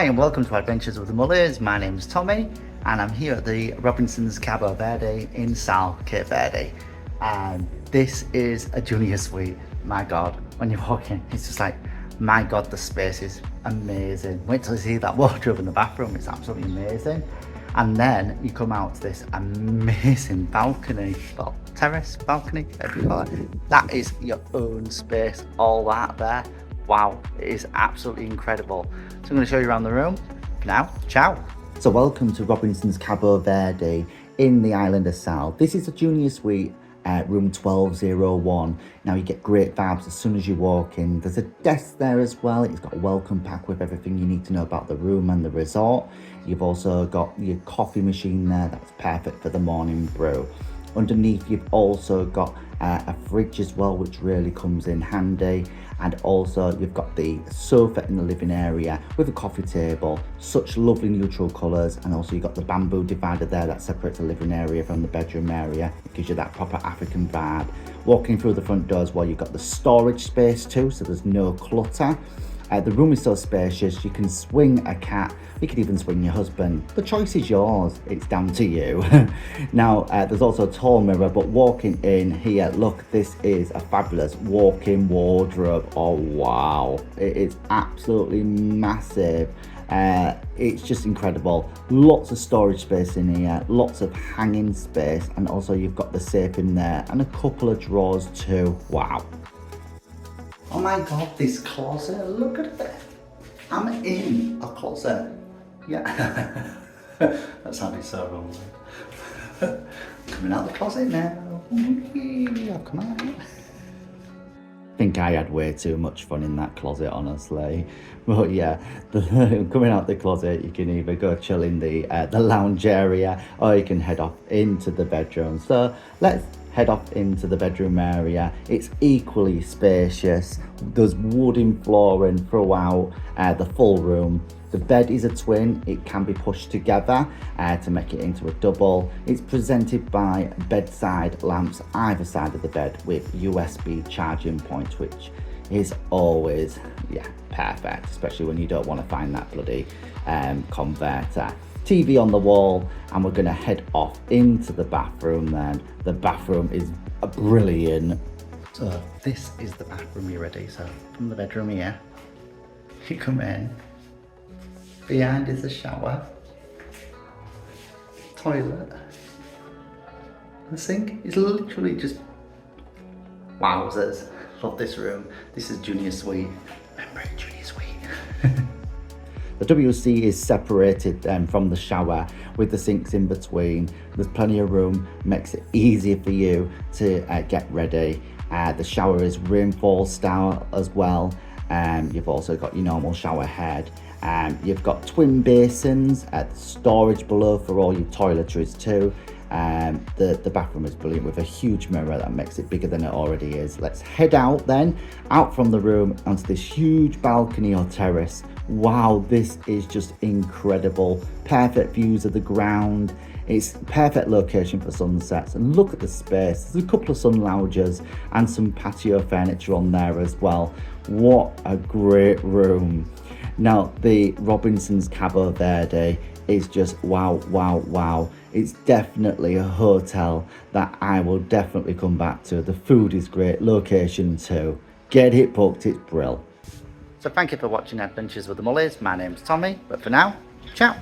and welcome to Adventures with the Mullers. My name is Tommy and I'm here at the Robinson's Cabo Verde in South Cape Verde, and this is a junior suite. My god, when you walk in it's just like, my god, the space is amazing. Wait till you see that wardrobe in the bathroom, it's absolutely amazing. And then you come out to this amazing balcony, well, terrace, balcony, whatever you call it. That is your own space, all that there. Wow, it is absolutely incredible. So I'm going to show you around the room. For now, ciao. So welcome to Robinson's Cabo Verde in the island of Sal. This is a junior suite, room 1201. Now you get great vibes as soon as you walk in. There's a desk there as well. It's got a welcome pack with everything you need to know about the room and the resort. You've also got your coffee machine there, that's perfect for the morning brew. Underneath you've also got a fridge as well, which really comes in handy. And also you've got the sofa in the living area with a coffee table, such lovely neutral colours. And also you've got the bamboo divider there that separates the living area from the bedroom area. It gives you that proper African vibe. Walking through the front door as well, you've got the storage space too, so there's no clutter. The room is so spacious, you can swing a cat, you could even swing your husband. The choice is yours, it's down to you. Now, there's also a tall mirror, but walking in here, look, this is a fabulous walk-in wardrobe. Oh wow, it is absolutely massive. It's just incredible. Lots of storage space in here, lots of hanging space, and also you've got the safe in there and a couple of drawers too. Wow. Oh my god, this closet, look at that. I'm in a closet. Yeah. That sounded so wrong. Coming out the closet now. Yeah, come on. I think I had way too much fun in that closet, honestly. But yeah, coming out the closet, you can either go chill in the lounge area, or you can head off into the bedroom. So let's head off into the bedroom area. It's equally spacious. There's wooden flooring throughout the full room. The bed is a twin. It can be pushed together to make it into a double. It's presented by bedside lamps either side of the bed with USB charging points, which is always, yeah, perfect, especially when you don't want to find that bloody converter. TV on the wall, and we're gonna head off into the bathroom then. The bathroom is brilliant. So this is the bathroom, you ready? So from the bedroom here, you come in. Behind is the shower, toilet. The sink is literally just wowzers. Love this room. This is junior suite. Remember it, junior suite. The WC is separated from the shower with the sinks in between. There's plenty of room, makes it easier for you to get ready. The shower is rainfall style as well. You've also got your normal shower head. You've got twin basins, storage below for all your toiletries too. The bathroom is brilliant with a huge mirror that makes it bigger than it already is. Let's head out then, out from the room onto this huge balcony or terrace. Wow, this is just incredible. Perfect views of the ground. It's perfect location for sunsets, and look at the space. There's a couple of sun loungers and some patio furniture on there as well. What a great room. Now, the Robinson's Cabo Verde is just wow, wow, wow. It's definitely a hotel that I will definitely come back to. The food is great, location too. Get it booked, it's brill. So thank you for watching Adventures with the Mullers. My name's Tommy, but for now, ciao.